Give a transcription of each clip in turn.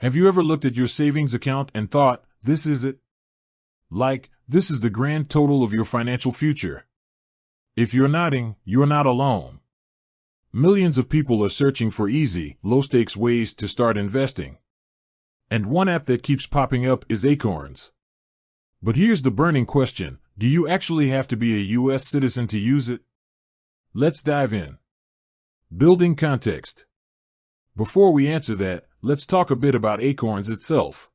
Have you ever looked at your savings account and thought, this is it? Like, this is the grand total of your financial future. If you're nodding, you're not alone. Millions of people are searching for easy, low-stakes ways to start investing. And one app that keeps popping up is Acorns. But here's the burning question: do you actually have to be a U.S. citizen to use it? Let's dive in. Building context. Before we answer that, let's talk a bit about Acorns itself.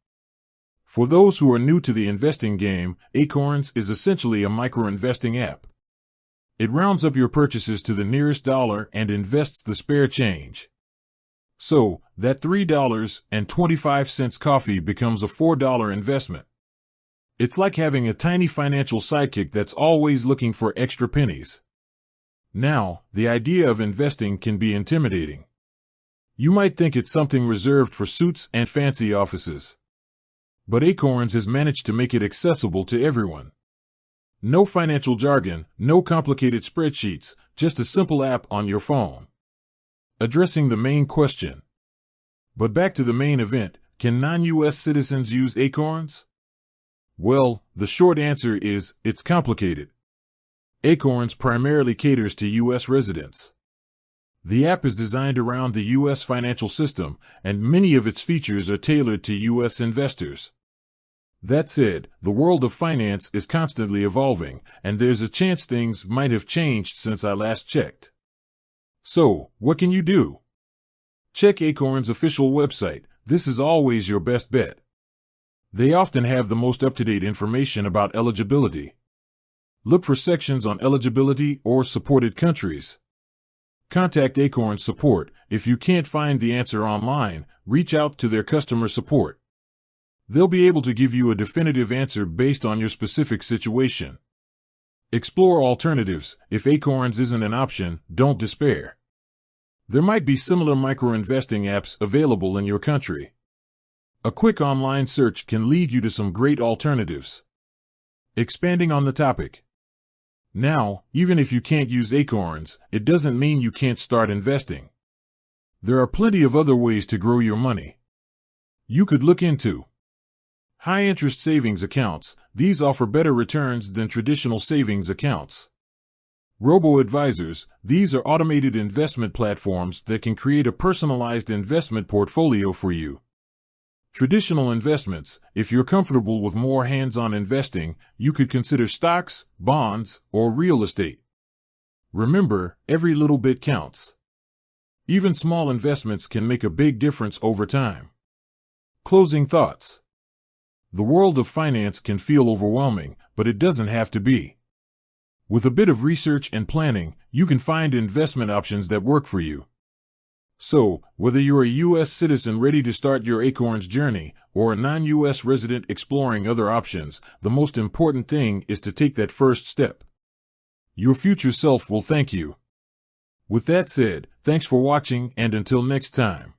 For those who are new to the investing game, Acorns is essentially a micro-investing app. It rounds up your purchases to the nearest dollar and invests the spare change. So, that $3.25 coffee becomes a $4 investment. It's like having a tiny financial sidekick that's always looking for extra pennies. Now, the idea of investing can be intimidating. You might think it's something reserved for suits and fancy offices. But Acorns has managed to make it accessible to everyone. No financial jargon, no complicated spreadsheets, just a simple app on your phone. Addressing the main question. But back to the main event, can non-US citizens use Acorns? Well, the short answer is, it's complicated. Acorns primarily caters to U.S. residents. The app is designed around the U.S. financial system, and many of its features are tailored to U.S. investors. That said, the world of finance is constantly evolving, and there's a chance things might have changed since I last checked. So, what can you do? Check Acorns' official website. This is always your best bet. They often have the most up-to-date information about eligibility. Look for sections on eligibility or supported countries. Contact Acorns support. If you can't find the answer online, reach out to their customer support. They'll be able to give you a definitive answer based on your specific situation. Explore alternatives. If Acorns isn't an option, don't despair. There might be similar micro-investing apps available in your country. A quick online search can lead you to some great alternatives. Expanding on the topic. Now, even if you can't use Acorns, it doesn't mean you can't start investing. There are plenty of other ways to grow your money. You could look into high-interest savings accounts. These offer better returns than traditional savings accounts. Robo-advisors. These are automated investment platforms that can create a personalized investment portfolio for you. Traditional investments. If you're comfortable with more hands-on investing, you could consider stocks, bonds, or real estate. Remember, every little bit counts. Even small investments can make a big difference over time. Closing thoughts. The world of finance can feel overwhelming, but it doesn't have to be. With a bit of research and planning, you can find investment options that work for you. So, whether you're a U.S. citizen ready to start your Acorns journey, or a non-U.S. resident exploring other options, the most important thing is to take that first step. Your future self will thank you. With that said, thanks for watching, and until next time.